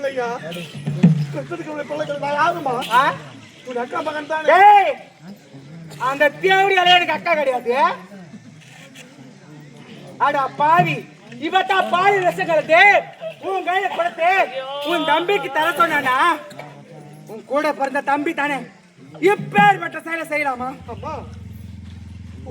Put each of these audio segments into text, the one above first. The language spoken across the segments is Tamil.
இல்லையா பிள்ளைகள் நான் யாருமா உன் அக்கா மகன் தானே. அந்த தேவடி அலைய எனக்கு அக்கா கிடையாது. அடா பாவி, இவத்தான் பாவி விஷம் கலந்து உன் கையில கொடுத்து உன் தம்பிக்கு தர சொன்னானா? உன் கூட பிறந்த தம்பி தானே, இப்பேற்பட்ட செயலை செய்யலாமா? அம்மா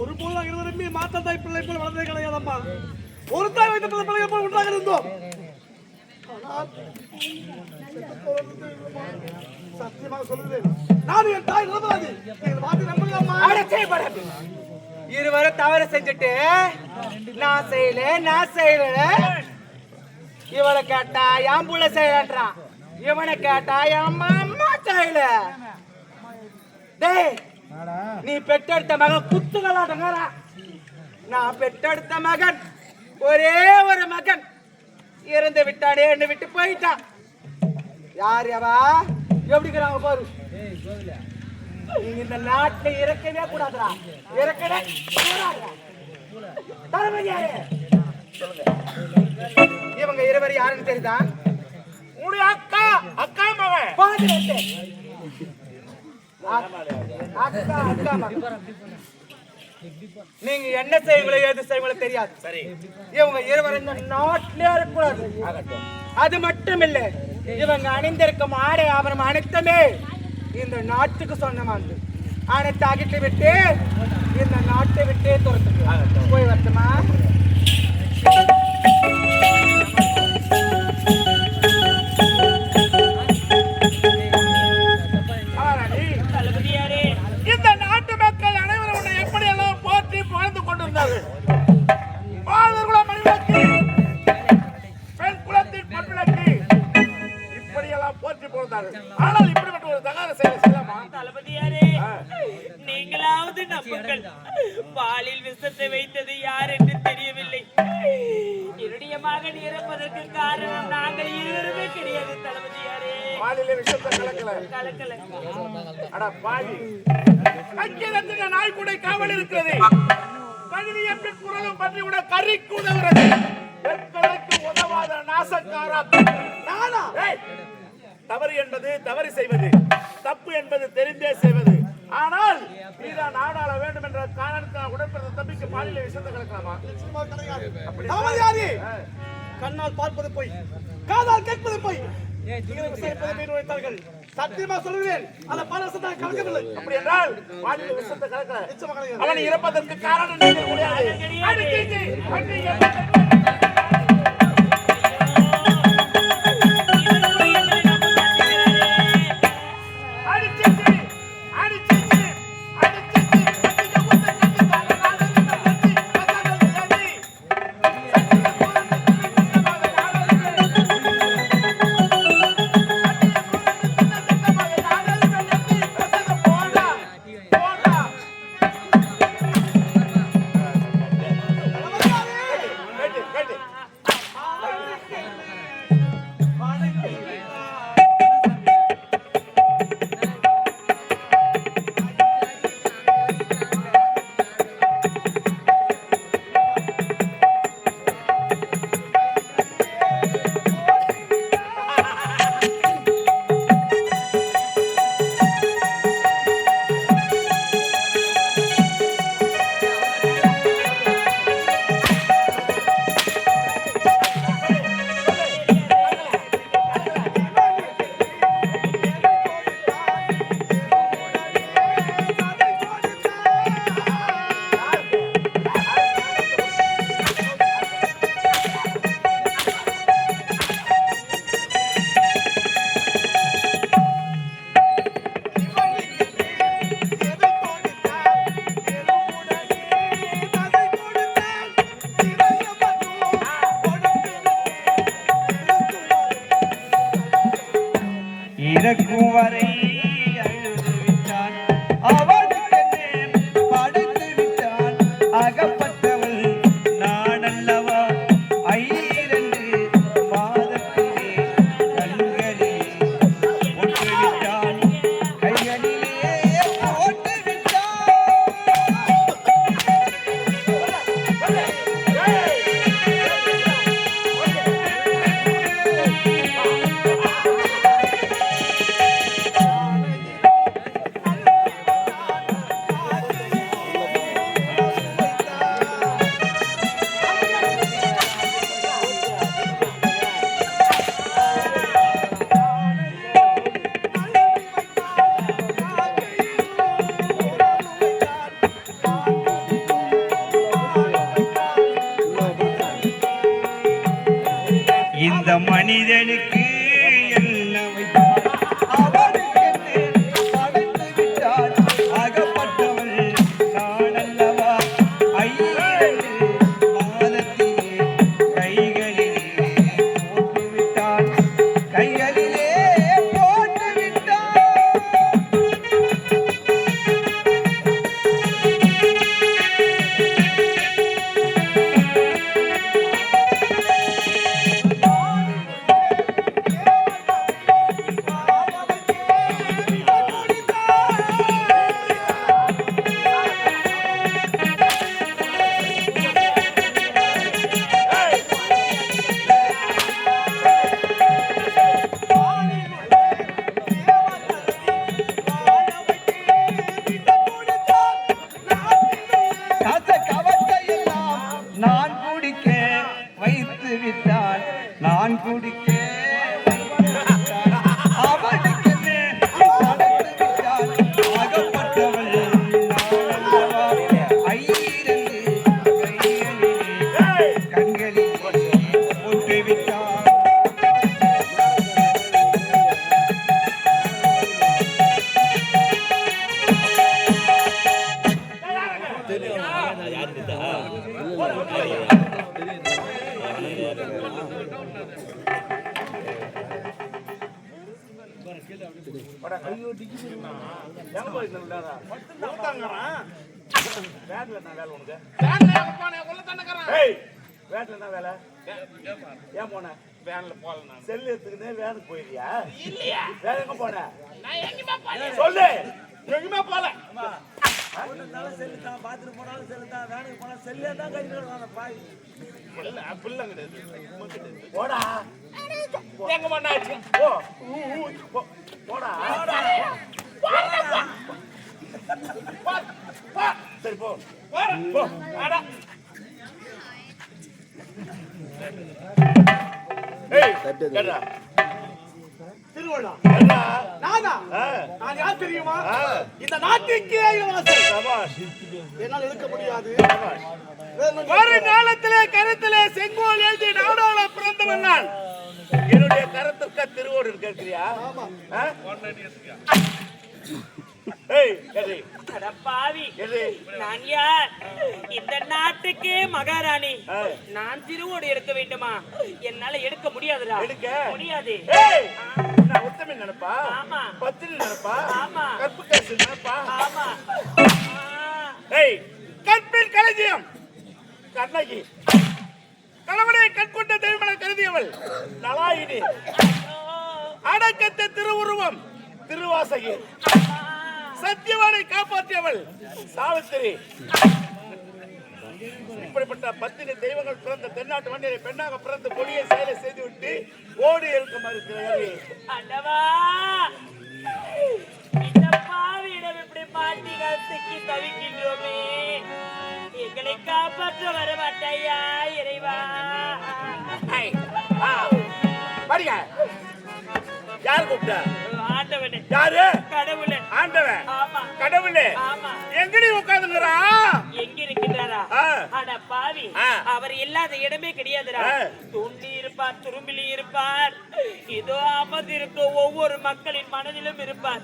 ஒரு போல இருவருமே மாத்தா தாய் பிள்ளை போல வளர்ந்தே கிடையாதம்மா. ஒரு தாய் வைத்த பிள்ளை போல ஒன்றாக இருந்தோம். சத்தியமாக சொல்லுகிறேன், நான் என் தாய் நிரபராதி. வார்த்தை நம்பலாமா? இருவரும் தவறு செஞ்சுட்டு நான் செய்யல இவளை கேட்டா என் புள்ள செய்யலன்றான், இவனை கேட்டா என் அம்மா செய்யல. டேய், நீ பெற்றெடுத்த மகன் குத்துகளாட்டங்கிறா. நான் பெற்றெடுத்த மகன் ஒரே ஒரு மகன் இறந்து விட்டானே, என்ன விட்டு போயிட்டான். யார் எவா எப்படிங்கிறாங்க பாரு. நீங்க இந்த நாட்டுல இறக்கவே கூடாதுடா, இறக்கவே கூடாதுடா. இவங்க இருவர் யாருன்னு தெரியுதா? உடைய அக்கா அக்கா மகன். அக்கா மகன். நீங்க என்ன செய்வீங்களோ எது செய்வீங்களோ தெரியாது. சரி, இவங்க இருவர் இந்த நாட்டிலே இருக்கக்கூடாது. அது மட்டும் இல்ல, இவங்க அணிந்திருக்கும் ஆடை ஆபரணம் அனைத்துமே இந்த நாட்டுக்கு சொந்தமானது. அனைத்து அகிட்டு விட்டு இந்த நாட்டை விட்டே துரத்துக்கு போய் வரட்டுமா? இந்த நாட்டு மக்கள் அனைவரும் உன்னை எப்படி எல்லாம் போற்றி புகழ்ந்து கொண்டிருந்தார்கள். பெண் குலத்தின் பொன்விளக்கு இப்படி எல்லாம் போற்றி போகிறார்கள். ஆனால் இப்படிப்பட்ட ஒரு தகாத செயலை செய்யலாமா? தளபதியாரே, நீங்களாவது நம்புங்கள். பாலில் விஷத்தை வைத்தது யார் என்று தெரியவில்லை. என்னுடைய மகன் இறப்பதற்கு காரணம் நாங்கள் இருவருமே கிடையாது தளபதியாரே. பாலிலே விஷத்தை கலக்கல. அட பாவி, அங்கிருந்து நாய் கூட காவல் இருக்கிறது. கழுவிய பின் குரலும் பற்றி விட கறிக்கு உதவுறது. பெண்களுக்கு உதவாத நாசக்காரா நானா? தவறு என்பது தவறு செய்வது, தப்பு என்பது தெரிந்தே செய்வது. ஆனால் நீதான் நாடாள வேண்டும் என்ற காரணத்தால் உடன்பிறந்த தம்பிக்கு பாலிலே விஷத்தை கலக்கலாமா? கண்ணால் பார்ப்பது போய், காதால் கேட்பது போய், சத்தியமா சொல்லுவேன், அந்த பாலசத்தை கலக்கவில்லை. அப்படி என்றால் பாலிலே விஷத்தை கலக்க அவன் இறப்பதற்கு காரணம் இறக்கும் வரை அழுது விட்டான், அவனுக்கு படுத்து விட்டான். அகப்பட்டவள் நான் அல்லவா, ஐரண்டு மாதத்திலே கண்களிலே ஒன்று விட்டான், கைகளிலே போட்டு விட்டான். மனிதனுக்கு என்ன வைத்தார் அவனுக்கு படைத்து விட்டார் அகப்பட்டவள் நான் அல்லவா ஐயரண்டு மாதத்திலே கைகளிலே போட்டு விட்டான் கைகளிலே போட்டு விட்டான் நான் குடிக்க வைத்து விட்டான் நான் குடிக்க அவனுக்கு படைத்து விட்டான் அகப்பட்டவள் ஐயரண்டு கைகளிலே கண்களிலே போட்டு விட்டான் எங்க போயிட்டு இருந்தாரா? வேட்ல என்ன வேலை உனக்கு? ஏய், வேட்ல என்ன வேலை? ஏன் போன? வேன்ல போல நான். செல் எடுத்துக்கினே வேனுக்கு போயிரியா? இல்லையா. வேற எங்க போன? நான் எங்கேயுமே போல. சொல்லு. எங்கேயுமே போல. போனாலும் செல்லு தான், பாத்ரூம் போனாலும் செல்லு தான், வேலைக்கு போனா செல்லே தான் கழிக்கிறாங்க பாய். அப்படிலாம் கிடையாது. போடா. எங்க பண்ணாச்சு? போ. போடா. சரி போ. போ. ஆடா. ஏய், கேடா. திருவள்ளா கேடா. நானா நான் யார் தெரியுமா? இந்த நாட்டுக்கே இளவரசர். சபாஷ். என்னால் எடுக்க முடியாது. வருங்காலத்திலே கருத்திலே செங்கோல் எழுதி நாடாள பிறந்தவன் நான். என்னுடைய கருத்திற்கு திருவோடு இருக்கிறியா? ஏய், எது? அட பாவி, எது? நான் யார்? இந்த நாட்டுக்கே மகாராணி. நான் திருவோடு எடுக்க வேண்டுமா? என்னால எடுக்க முடியாதுடா. எடுக்க முடியாது. ஏய், நான் உத்தமி நினைப்பா? ஆமா. பத்தினி நினைப்பா? ஆமா. கற்பு கேசு நினைப்பா? ஆமா. ஏய், கற்பின் களஞ்சியம் கண்ணகி, கணவனை கண்கொண்ட தெய்வமென கருதியவள் நலாயினி, அடக்கத்தை திருவுருவம் திருவாசகி, சத்தியவானை காப்பாற்றியவள் சாவித்திரி. இப்படிப்பட்ட பத்தினி தெய்வங்கள் பிறந்த தென்னாட்டு மண்ணிலே பெண்ணாக பிறந்த கொடியை செயலை செய்துவிட்டு ஓடி இருக்குமாறு அண்டவா, இந்த பாவியிடம் இப்படி மாட்டிகள் சிக்கி தவிக்கின்றோமே, எங்களை காப்பாற்ற வர மாட்டாயா இறைவா? படிங்க. யார் கூப்பிட்ட? ஆண்டவனே. யாரு? கடவுளே. ஆண்டவன். ஆமா. கடவுளே. ஆமா. எங்கடி உட்கார்ந்துங்கறா? எங்க இருக்கின்றாரா? அட பாவி, அவர் இல்லாத இடமே கிடையாதுடா. தூண்டி இருப்பார், துரும்பிலி இருப்பார், இதோ அமர்ந்திருக்க ஒவ்வொரு மக்களின் மனதிலும் இருப்பார்.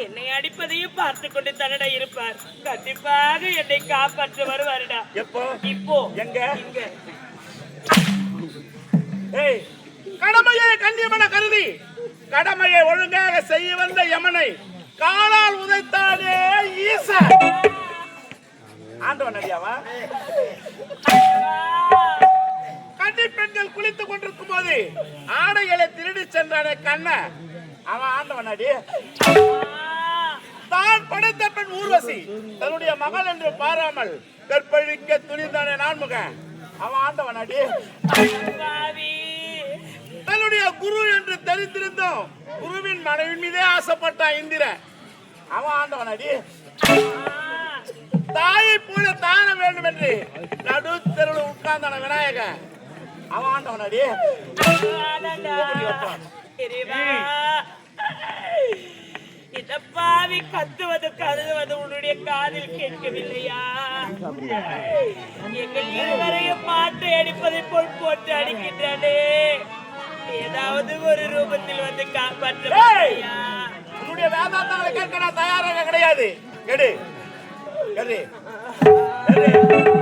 என்னை அடிப்பதையும் பார்த்து கொண்டு தன்னட இருப்பார். கண்டிப்பாக என்னை காப்பாற்ற வருவாருடா. எப்போ? இப்போ. எங்க? இங்க. ஏய், கடமையை கண்ணியமென கருதி கடமையை ஒழுங்காக செய்ய வந்த யமனை காலால் உதைத்தானே ஈசன். ஆண்டவன் அடியாவா? கன்னி பெண்கள் குளித்துக் கொண்டிருக்கும் போது ஆடைகளை திருடி சென்றானே கண்ண, அவன் ஆண்டவன் அடி. தான் படைத்த பெண் ஊர்வசி தன்னுடைய மகள் என்று பாராமல் கற்பழிக்க துணிந்தானே நான்முகன், அவன் ஆண்டவன் அடி. தன்னுடைய குரு என்று தெரிந்திருந்தோம் குருவின் மனைவி மீதே ஆசைப்பட்டான் இந்திரன், அவன் ஆண்டவன் அடி. தாயை போல தான வேண்டும் என்று நடுத்தருள் உட்கார்ந்தான விநாயகன், அவன் ஆண்டவன் அடி. இந்த பாவி கத்துவது கருதுவது உன்னுடைய காதில் கேட்கவில்லையா? எங்கள் இருவரையும் மாட்டு அடிப்பதை போல் போட்டு அடிக்கின்றனே. ஏதாவது ஒரு ரூபத்தில் வந்து காப்பாற்ற ஏய்! உன்னுடைய வேதாந்தங்களை கேட்க நான் தயாராக கிடையாது. எடு எடு எடு